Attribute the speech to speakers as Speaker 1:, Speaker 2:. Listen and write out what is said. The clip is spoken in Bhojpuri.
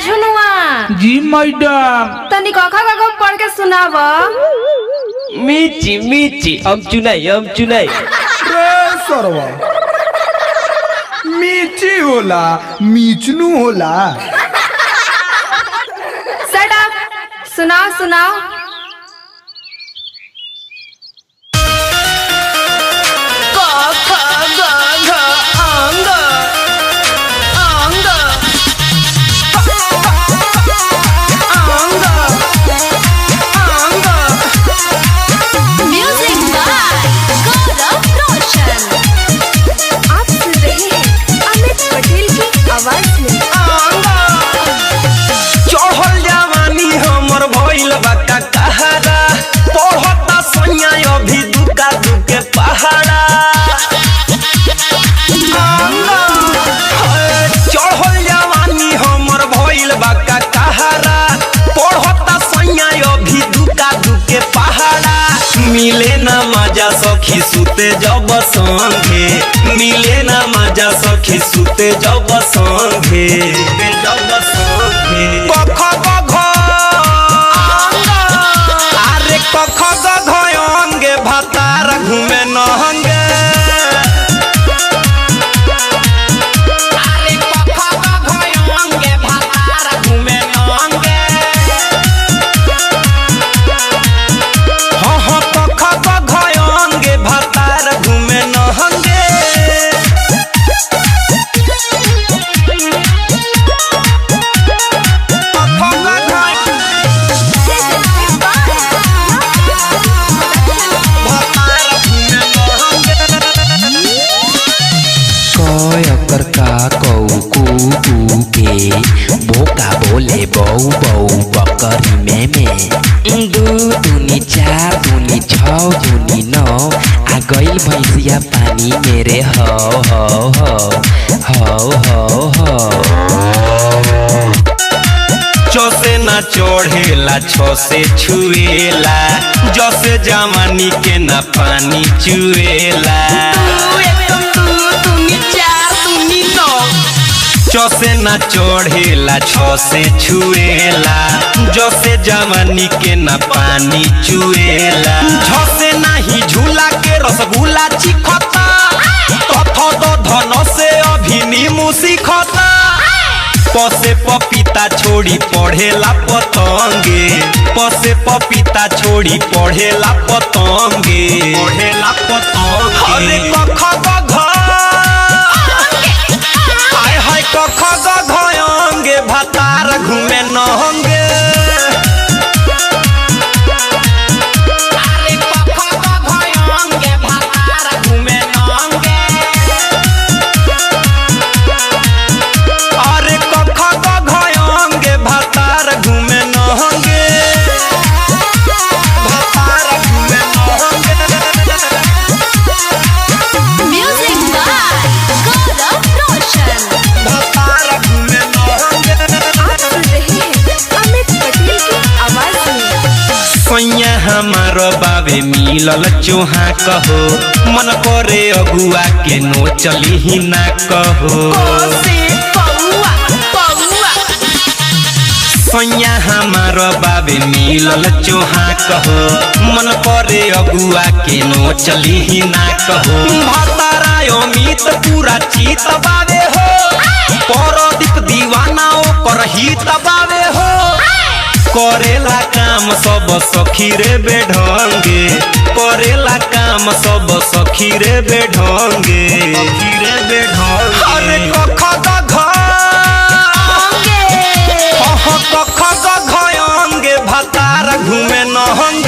Speaker 1: झुनुआ
Speaker 2: जी मैडम।
Speaker 1: तनी कखा कखा पढ़ के सुनाव।
Speaker 3: मीची मीची हम चुनाई
Speaker 2: सरवा मीची होला मीचनू होला।
Speaker 1: शट अप, सुनाओ सुनाओ।
Speaker 3: चढ़ल जवानी हमर भइल बा कहारा पढ़ता सैया अभी दुका दुके पहाड़ा। चढ़ल जवानी हमर भइल बा कहारा पढ़ता सैया अभी दुका दुके पहाड़ा। मिले ना मजा सखी सुते जब संगे, मिले ना मजा सखी सुते जब संगे, जब संगे। कख गघ अरे कख गघ अंगे भातार घूमे नहंगे। अरे कख गघ अंगे भातार घूमे नहंगे। हाँ कख गघ अंगे भातार घूमे नहंगे।
Speaker 4: कर का कऊ कू कू के बोका बोले बऊ बऊ बकरी में दू दूनी चार दूनी छौ दूनी नौ आ गइल भैंसिया पानी मेरे हो हो हो हो हो।
Speaker 3: चौ से ना चढ़ेला छो से छुएला, जसे जवानी के ना पानी चुएला। चौ से ना चढ़ेला छो से छुएला, जसे जवानी के ना पानी चुएला। झसे नाही झूला के रसगुल्ला चिखता, तथो तो धन से अभी नीमू सीखता। पसे पपीता छोड़ी पढ़ेला पतंगे, पसे पपीता छोड़ी पढ़ेला पतंगे, पढ़ेला पतंगे। अरे कख गघ हाय हाय कख गघ अंगे भातार घूमे नहंगे। अरे कख गघ अंगे भातार घूमे नहंगे। अरे कख गघ अंगे भातार घूमे नहंगे। भातार घूमे नहंगे।
Speaker 1: म्यूजिक बाय गौरव रोशन।
Speaker 3: भातार घूमे नहंगे।
Speaker 1: आप सुन रहे हैं अमित पटेल की आवाज में।
Speaker 3: सैया हमार बाबे मिलल चोहा कहो, मन करे अगुआ के नो चली ही ना कहो। सैया हमार बाबे मिलल चोहा कहो, मन करे अगुआ के नो चली ही ना कहो। भातारा अमित पूरा चीत बाबे हो, परदीप दीवाना ओकर हित बाबे हो। करेला काम सब सखी रे बेढंगे, करेला काम सब सखी रे बेढंगे, सखी रे बेढंगे। अरे कख गघ कख गघ अंगे भातार घूमे नहंगे।